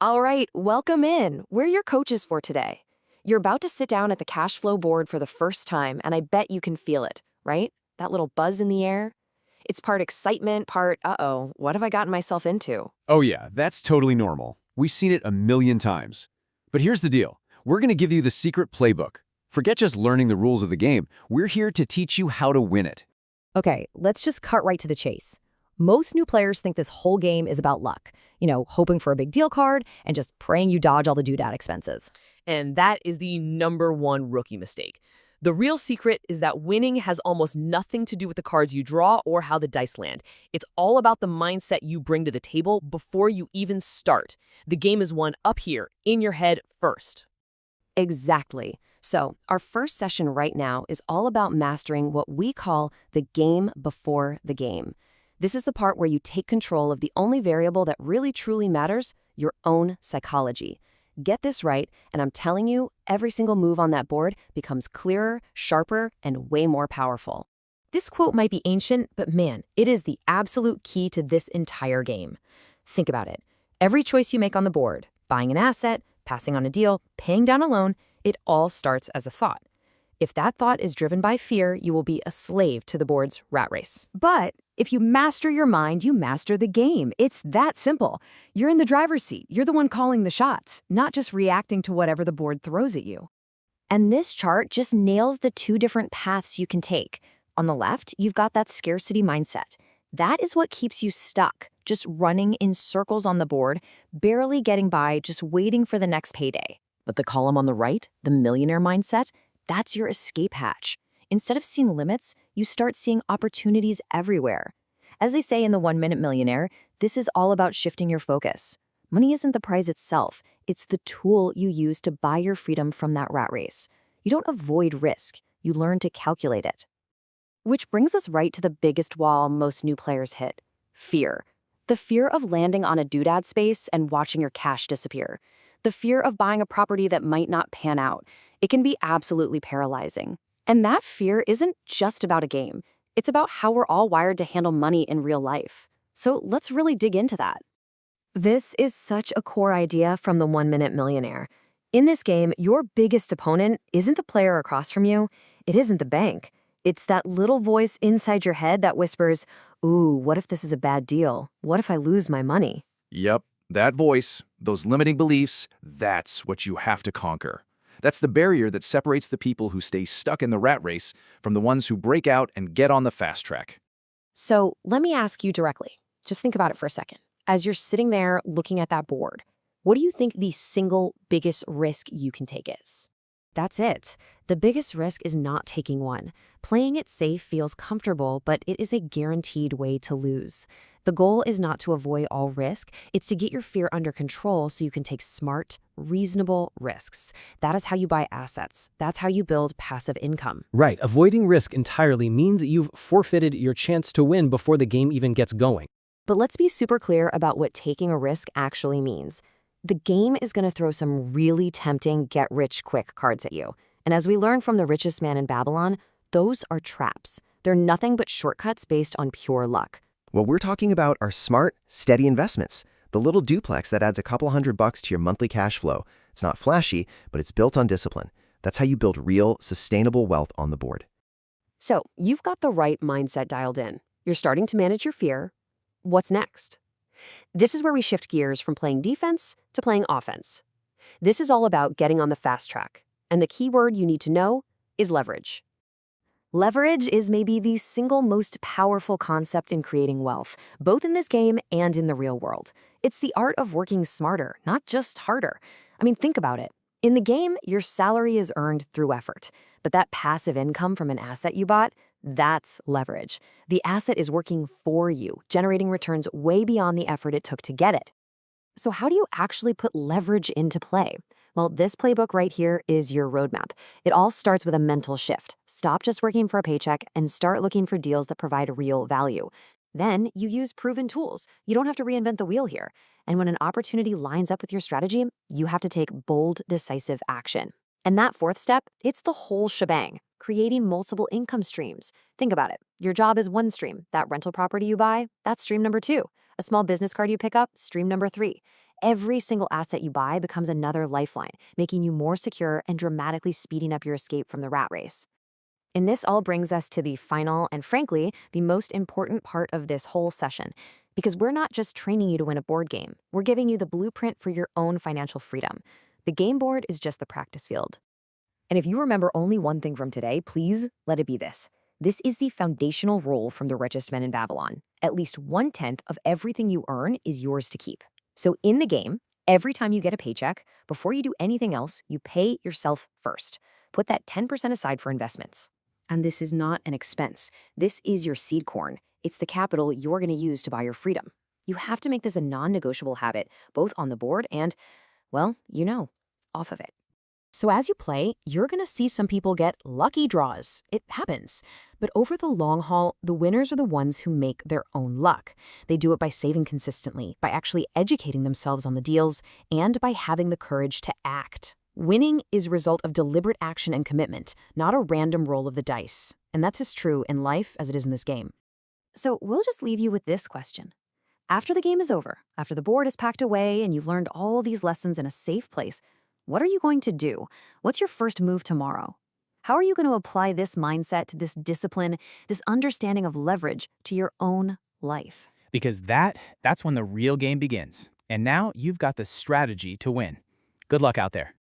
All right, welcome in. We're your coaches for today. You're about to sit down at the cash flow board for the first time, and I bet you can feel it, right? That little buzz in the air. It's part excitement, part, uh-oh, what have I gotten myself into? Oh yeah, that's totally normal. We've seen it a million times. But here's the deal. We're going to give you the secret playbook. Forget just learning the rules of the game. We're here to teach you how to win it. Okay, let's just cut right to the chase. Most new players think this whole game is about luck, hoping for a big deal card and just praying you dodge all the doodad expenses. And that is the #1 rookie mistake. The real secret is that winning has almost nothing to do with the cards you draw or how the dice land. It's all about the mindset you bring to the table before you even start. The game is won up here, in your head first. Exactly. So, our first session right now is all about mastering what we call the game before the game. This is the part where you take control of the only variable that really truly matters, your own psychology. Get this right, and I'm telling you, every single move on that board becomes clearer, sharper, and way more powerful. This quote might be ancient, but man, it is the absolute key to this entire game. Think about it. Every choice you make on the board, buying an asset, passing on a deal, paying down a loan, it all starts as a thought. If that thought is driven by fear, you will be a slave to the board's rat race. But if you master your mind, you master the game. It's that simple. You're in the driver's seat. You're the one calling the shots, not just reacting to whatever the board throws at you. And this chart just nails the two different paths you can take. On the left, you've got that scarcity mindset. That is what keeps you stuck, just running in circles on the board, barely getting by, just waiting for the next payday. But the column on the right, the millionaire mindset, that's your escape hatch. Instead of seeing limits, you start seeing opportunities everywhere. As they say in The 1 Minute Millionaire, this is all about shifting your focus. Money isn't the prize itself, it's the tool you use to buy your freedom from that rat race. You don't avoid risk, you learn to calculate it. Which brings us right to the biggest wall most new players hit: fear. The fear of landing on a doodad space and watching your cash disappear. The fear of buying a property that might not pan out. It can be absolutely paralyzing. And that fear isn't just about a game. It's about how we're all wired to handle money in real life. So let's really dig into that. This is such a core idea from The 1 Minute Millionaire. In this game, your biggest opponent isn't the player across from you. It isn't the bank. It's that little voice inside your head that whispers, "Ooh, what if this is a bad deal? What if I lose my money?" Yep, that voice, those limiting beliefs, that's what you have to conquer. That's the barrier that separates the people who stay stuck in the rat race from the ones who break out and get on the fast track. So let me ask you directly. Just think about it for a second. As you're sitting there looking at that board, what do you think the single biggest risk you can take is? That's it. The biggest risk is not taking one. Playing it safe feels comfortable, but it is a guaranteed way to lose. The goal is not to avoid all risk, it's to get your fear under control so you can take smart, reasonable risks. That is how you buy assets. That's how you build passive income. Right, avoiding risk entirely means that you've forfeited your chance to win before the game even gets going. But let's be super clear about what taking a risk actually means. The game is going to throw some really tempting get-rich-quick cards at you. And as we learned from the richest man in Babylon, those are traps. They're nothing but shortcuts based on pure luck. What we're talking about are smart, steady investments. The little duplex that adds a couple $100 to your monthly cash flow. It's not flashy, but it's built on discipline. That's how you build real, sustainable wealth on the board. So you've got the right mindset dialed in. You're starting to manage your fear. What's next? This is where we shift gears from playing defense to playing offense. This is all about getting on the fast track. And the key word you need to know is leverage. Leverage is maybe the single most powerful concept in creating wealth, both in this game and in the real world. It's the art of working smarter, not just harder. I mean, think about it. In the game, your salary is earned through effort. But that passive income from an asset you bought, that's leverage. The asset is working for you, generating returns way beyond the effort it took to get it. So how do you actually put leverage into play? Well, this playbook right here is your roadmap. It all starts with a mental shift. Stop just working for a paycheck and start looking for deals that provide real value. Then you use proven tools. You don't have to reinvent the wheel here. And when an opportunity lines up with your strategy, you have to take bold, decisive action. And that fourth step, it's the whole shebang, creating multiple income streams. Think about it. Your job is one stream. That rental property you buy, that's stream number 2. A small business card you pick up, stream number 3. Every single asset you buy becomes another lifeline, making you more secure and dramatically speeding up your escape from the rat race. And this all brings us to the final and, frankly, the most important part of this whole session. Because we're not just training you to win a board game, we're giving you the blueprint for your own financial freedom. The game board is just the practice field. And if you remember only one thing from today, please let it be this. This is the foundational rule from the richest men in Babylon. At least 1/10 of everything you earn is yours to keep. So in the game, every time you get a paycheck, before you do anything else, you pay yourself first. Put that 10% aside for investments. And this is not an expense. This is your seed corn. It's the capital you're going to use to buy your freedom. You have to make this a non-negotiable habit, both on the board and, well, off of it. So as you play, you're going to see some people get lucky draws. It happens. But over the long haul, the winners are the ones who make their own luck. They do it by saving consistently, by actually educating themselves on the deals, and by having the courage to act. Winning is a result of deliberate action and commitment, not a random roll of the dice. And that's as true in life as it is in this game. So we'll just leave you with this question. After the game is over, after the board is packed away and you've learned all these lessons in a safe place, what are you going to do? What's your first move tomorrow? How are you going to apply this mindset, this discipline, this understanding of leverage to your own life? Because that's when the real game begins. And now you've got the strategy to win. Good luck out there.